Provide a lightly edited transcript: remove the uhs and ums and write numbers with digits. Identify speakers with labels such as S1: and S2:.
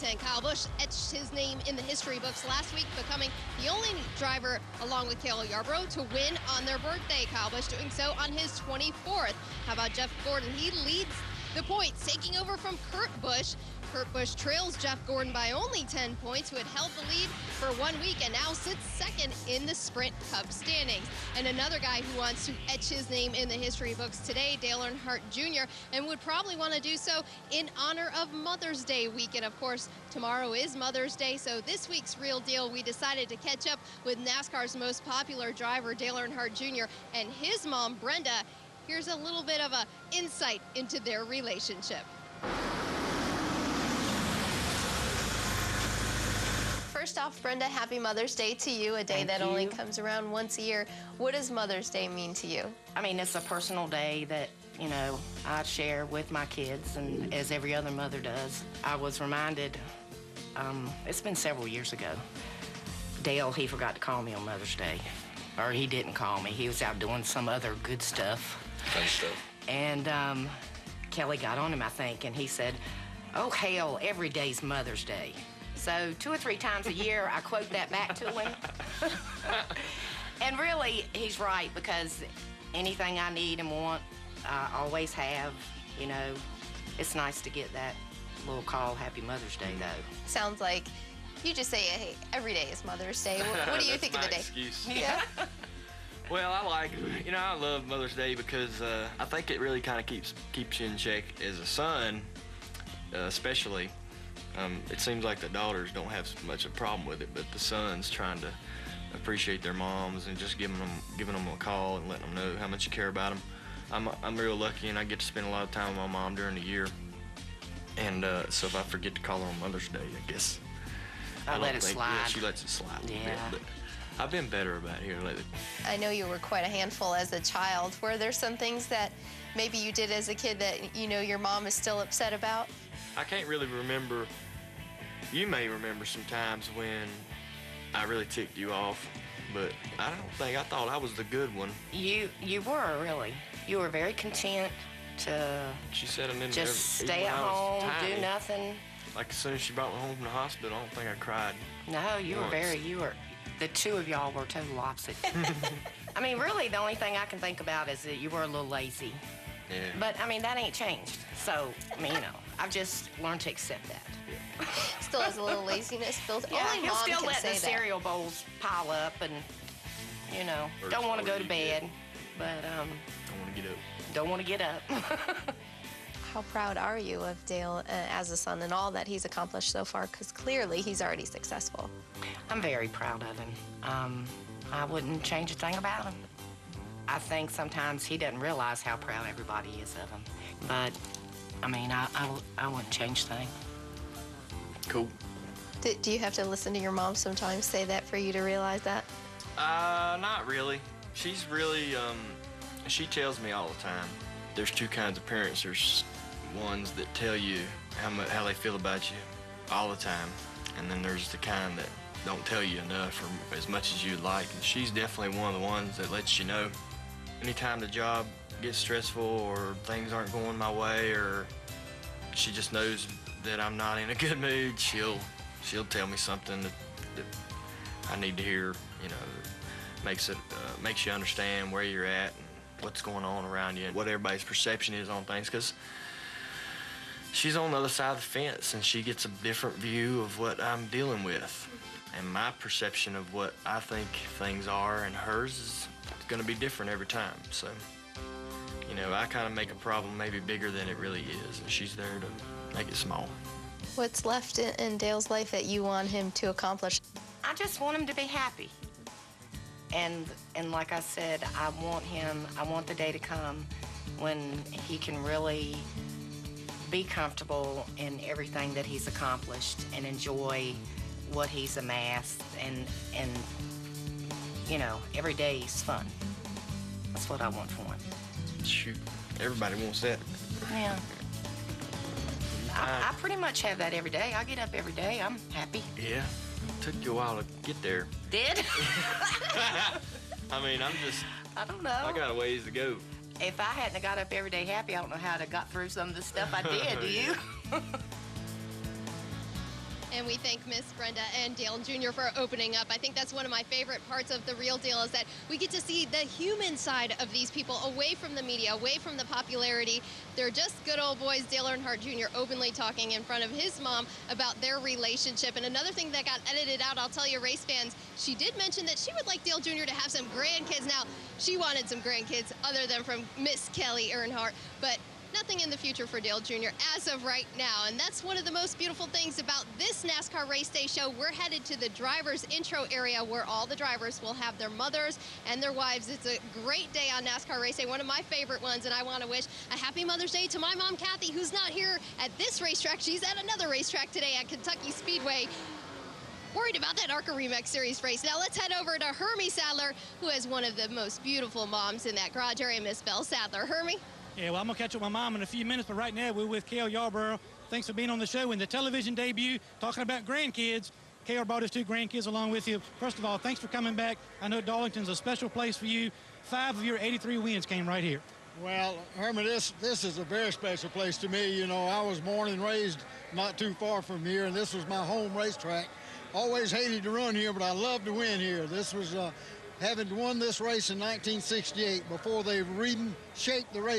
S1: 2010. Kyle Busch etched his name in the history books last week, becoming the only driver, along with Cale Yarborough, to win on their birthday. Kyle Busch doing so on his 24th. How about Jeff Gordon? He leads the points, taking over from Kurt Busch. Kurt Busch trails Jeff Gordon by only 10 points, who had held the lead for 1 week and now sits second in the Sprint Cup standings. And another guy who wants to etch his name in the history books today, Dale Earnhardt Jr., and would probably want to do so in honor of Mother's Day weekend. Of course, tomorrow is Mother's Day, so this week's Real Deal, we decided to catch up with NASCAR's most popular driver, Dale Earnhardt Jr., and his mom, Brenda. Here's a little bit of an insight into their relationship. First off, Brenda, happy Mother's Day to you, a day that only comes around once a year. What does Mother's Day mean to you?
S2: I mean, it's a personal day that, you know, I share with my kids, and as every other mother does. I was reminded, it's been several years ago, Dale, he forgot to call me on Mother's Day. Or he didn't call me. He was out doing some other good stuff.
S3: Fun stuff.
S2: And Kelly got on him, I think, and he said, "Oh, hell, every day's Mother's Day." So 2 or 3 times a year, I quote that back to him. And really, he's right, because anything I need and want, I always have. You know, it's nice to get that little call, Happy Mother's Day, though.
S1: Sounds like you just say, hey, every day is Mother's Day. What do you think of the day?
S3: Excuse.
S1: Yeah.
S3: Well, I love Mother's Day because I think it really kind of keeps you in check as a son, especially. It seems like the daughters don't have much of a problem with it, but the sons trying to appreciate their moms and just giving them a call and letting them know how much you care about them. I'm real lucky, and I get to spend a lot of time with my mom during the year. And so if I forget to call her on Mother's Day, I guess
S2: I let it slide.
S3: Yeah, she lets it slide a little bit, but I've been better about it here lately.
S1: I know you were quite a handful as a child. Were there some things that maybe you did as a kid that you know your mom is still upset about?
S3: I can't really remember. You may remember some times when I really ticked you off, but I thought I was the good one.
S2: You were, really. You were very content to
S3: She said I didn't
S2: just
S3: even
S2: stay
S3: when
S2: at
S3: I was
S2: home,
S3: tiny.
S2: do nothing.
S3: Like as soon as she brought me home from the hospital, I don't think I cried.
S2: No, the two of y'all were total opposite. I mean, really, the only thing I can think about is that you were a little lazy.
S3: Yeah.
S2: But, I mean, that ain't changed. So, I mean, you know, I've just learned to accept that.
S3: Yeah.
S1: Still has a little laziness built.
S2: Yeah,
S1: Only
S2: he'll
S1: mom
S2: still
S1: can
S2: let
S1: say
S2: the
S1: that.
S2: cereal bowls pile up and, you know, don't want to go to bed. But,
S3: Don't want to get up.
S2: don't want to get up.
S1: How proud are you of Dale as a son and all that he's accomplished so far? Because clearly he's already successful.
S2: I'm very proud of him. I wouldn't change a thing about him. I think sometimes he doesn't realize how proud everybody is of him. But, I mean, I wouldn't change a thing.
S3: Cool.
S1: Do you have to listen to your mom sometimes say that for you to realize that?
S3: Not really. She's really, she tells me all the time. There's 2 kinds of parents. There's ones that tell you how they feel about you all the time, and then there's the kind that don't tell you enough or as much as you'd like. And she's definitely one of the ones that lets you know. Anytime the job gets stressful or things aren't going my way, or she just knows that I'm not in a good mood, she'll tell me something that I need to hear. You know, makes you understand where you're at and what's going on around you and what everybody's perception is on things, because she's on the other side of the fence and she gets a different view of what I'm dealing with. And my perception of what I think things are and hers is going to be different every time. So, you know, I kind of make a problem maybe bigger than it really is, and she's there to make it small.
S1: What's left in Dale's life that you want him to accomplish?
S2: I just want him to be happy. And like I said, I want the day to come when he can really be comfortable in everything that he's accomplished and enjoy what he's amassed, and you know, every day is fun. That's what I want for him.
S3: Shoot, everybody wants that.
S2: Yeah. I pretty much have that every day. I get up every day. I'm happy.
S3: Yeah. Took you a while to get there.
S2: Did?
S3: I mean,
S2: I don't know.
S3: I got a ways to go.
S2: If I hadn't have got up every day happy, I don't know how I'd have got through some of the stuff I did, do you?
S1: And we thank Miss Brenda and Dale Jr. for opening up. I think that's one of my favorite parts of The Real Deal is that we get to see the human side of these people away from the media, away from the popularity. They're just good old boys. Dale Earnhardt Jr. openly talking in front of his mom about their relationship. And another thing that got edited out, I'll tell you, race fans, she did mention that she would like Dale Jr. to have some grandkids. Now, she wanted some grandkids other than from Miss Kelly Earnhardt, but nothing in the future for Dale Jr. as of right now. And that's one of the most beautiful things about this NASCAR Race Day show. We're headed to the driver's intro area where all the drivers will have their mothers and their wives. It's a great day on NASCAR Race Day, one of my favorite ones. And I want to wish a happy Mother's Day to my mom, Kathy, who's not here at this racetrack. She's at another racetrack today at Kentucky Speedway. Worried about that ARCA Remix Series race. Now let's head over to Hermie Sadler, who has one of the most beautiful moms in that garage area, Miss Belle Sadler. Hermie?
S4: Yeah, well, I'm going to catch up with my mom in a few minutes, but right now we're with Cale Yarborough. Thanks for being on the show and the television debut, talking about grandkids. Cale brought his 2 grandkids along with you. First of all, thanks for coming back. I know Darlington's a special place for you. 5 of your 83 wins came right here.
S5: Well, Herman, this is a very special place to me. You know, I was born and raised not too far from here, and this was my home racetrack. Always hated to run here, but I love to win here. This was having won this race in 1968 before they reshaped the race.